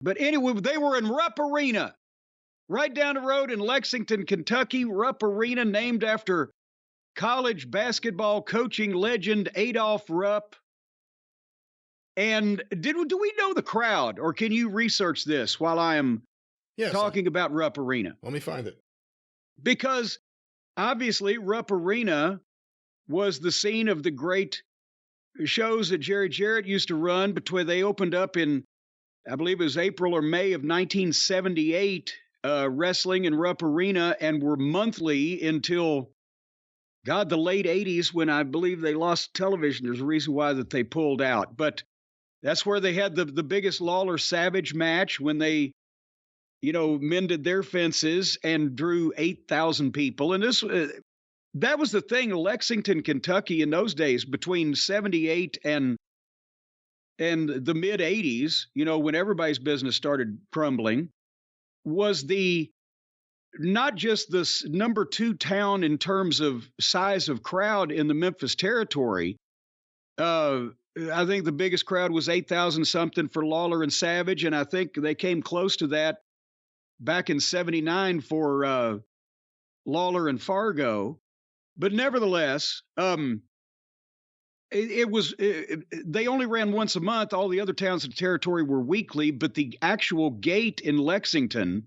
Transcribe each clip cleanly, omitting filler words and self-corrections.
But anyway, they were in Rupp Arena, right down the road in Lexington, Kentucky. Rupp Arena, named after college basketball coaching legend Adolph Rupp. And do we know the crowd, or can you research this while I am Yes. talking about Rupp Arena? Let me find it. Because obviously Rupp Arena was the scene of the great shows that Jerry Jarrett used to run between they opened up in, I believe it was April or May of 1978, wrestling in Rupp Arena, and were monthly until, God, the late 80s, when I believe they lost television. There's a reason why that they pulled out. But that's where they had the biggest Lawler Savage match, when they, mended their fences and drew 8,000 people. And that was the thing. Lexington, Kentucky, in those days, between 78 and the mid 80s, when everybody's business started crumbling, was not just the number 2 town in terms of size of crowd in the Memphis territory. I think the biggest crowd was 8,000 something for Lawler and Savage, and I think they came close to that back in 79 for Lawler and Fargo. But nevertheless, they only ran once a month. All the other towns in the territory were weekly, but the actual gate in Lexington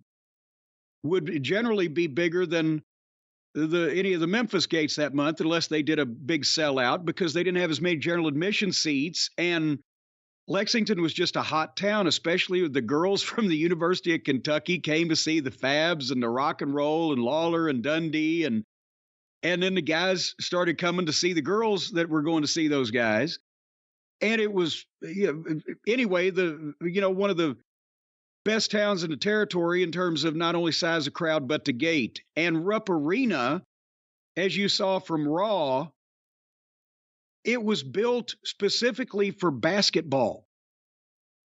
would generally be bigger than any of the Memphis gates that month, unless they did a big sellout, because they didn't have as many general admission seats. And Lexington was just a hot town, especially with the girls from the University of Kentucky came to see the Fabs and the rock and roll and Lawler and Dundee. And then the guys started coming to see the girls that were going to see those guys. And it was, anyway, one of the best towns in the territory in terms of not only size of crowd, but the gate. And Rupp Arena, as you saw from Raw, it was built specifically for basketball.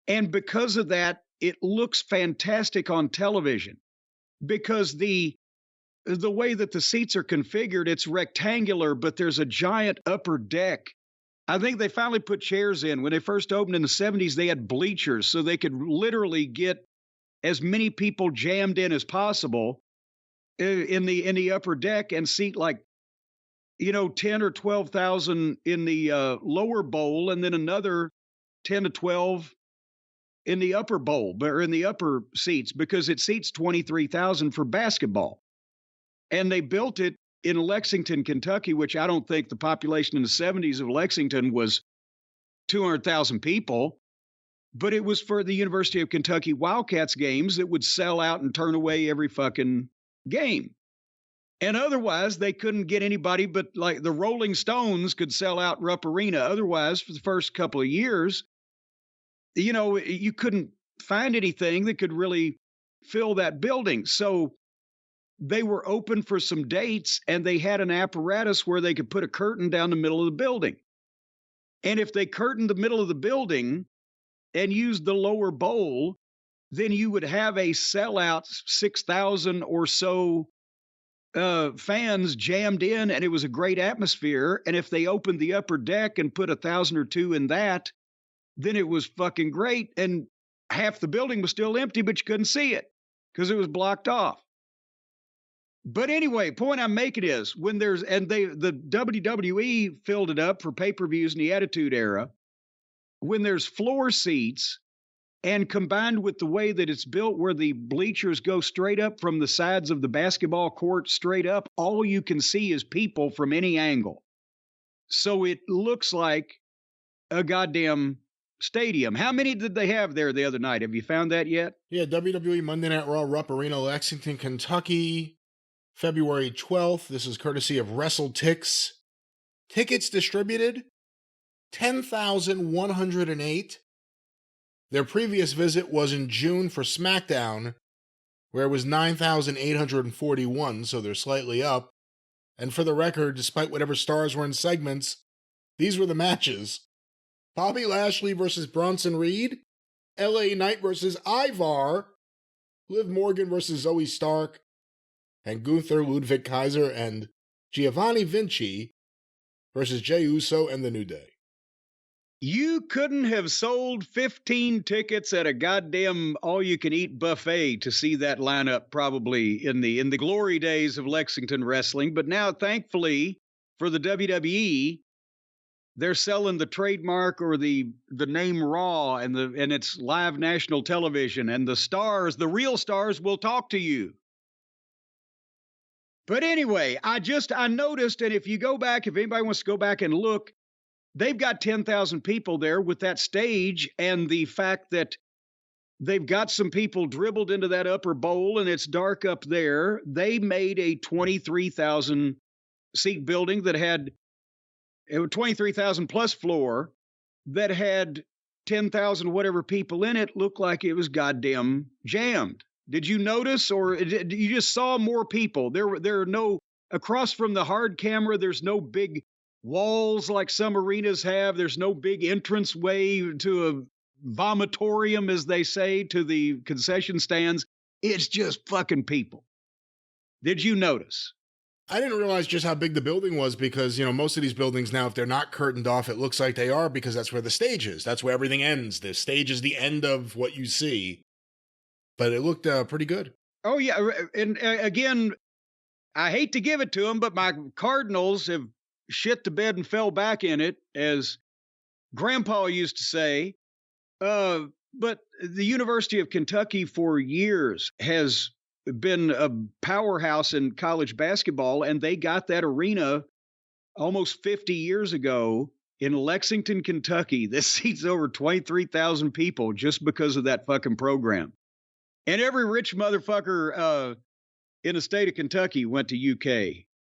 And because of that, it looks fantastic on television, because the way that the seats are configured, it's rectangular, but there's a giant upper deck. I think they finally put chairs in. When they first opened in the 70s, they had bleachers, so they could literally get as many people jammed in as possible in the upper deck and seat like, 10 or 12,000 in the lower bowl, and then another 10 to 12 in the upper bowl, or in the upper seats, because it seats 23,000 for basketball. And they built it in Lexington, Kentucky, which I don't think the population in the 70s of Lexington was 200,000 people, but it was for the University of Kentucky Wildcats games that would sell out and turn away every fucking game. And otherwise, they couldn't get anybody, but like the Rolling Stones could sell out Rupp Arena. Otherwise, for the first couple of years, you couldn't find anything that could really fill that building. So they were open for some dates, and they had an apparatus where they could put a curtain down the middle of the building. And if they curtained the middle of the building and used the lower bowl, then you would have a sellout 6,000 or so fans jammed in, and it was a great atmosphere. And if they opened the upper deck and put 1,000 or two in that, then it was fucking great. And half the building was still empty, but you couldn't see it because it was blocked off. But anyway, point I'm making is the WWE filled it up for pay-per-views in the Attitude Era. When there's floor seats, and combined with the way that it's built, where the bleachers go straight up from the sides of the basketball court straight up, all you can see is people from any angle. So it looks like a goddamn stadium. How many did they have there the other night? Have you found that yet? Yeah, WWE Monday Night Raw, Rupp Arena, Lexington, Kentucky, February 12th. This is courtesy of WrestleTix. Tickets distributed, 10,108. Their previous visit was in June for SmackDown, where it was 9,841, so they're slightly up. And for the record, despite whatever stars were in segments, these were the matches. Bobby Lashley versus Bronson Reed, LA Knight versus Ivar, Liv Morgan versus Zoe Stark, and Gunther, Ludwig Kaiser, and Giovanni Vinci versus Jey Uso and The New Day. You couldn't have sold 15 tickets at a goddamn all-you-can-eat buffet to see that lineup probably in the glory days of Lexington wrestling. But now, thankfully, for the WWE, they're selling the trademark or the name Raw, and it's live national television, and the stars, the real stars, will talk to you. But anyway, I noticed, and if anybody wants to go back and look, they've got 10,000 people there with that stage, and the fact that they've got some people dribbled into that upper bowl and it's dark up there. They made a 23,000 seat building that had 23,000 plus floor that had 10,000 whatever people in it. Looked like it was goddamn jammed. Did you notice, or you just saw more people? There are no, across from the hard camera, there's no big walls like some arenas have. There's no big entrance way to a vomitorium, as they say, to the concession stands. It's just fucking people. Did you notice? I didn't realize just how big the building was because, most of these buildings now, if they're not curtained off, it looks like they are because that's where the stage is. That's where everything ends. The stage is the end of what you see. But it looked pretty good. Oh, yeah. And again, I hate to give it to them, but my Cardinals have shit the bed and fell back in it, as Grandpa used to say. But the University of Kentucky for years has been a powerhouse in college basketball, and they got that arena almost 50 years ago in Lexington, Kentucky. This seats over 23,000 people just because of that fucking program. And every rich motherfucker in the state of Kentucky went to UK.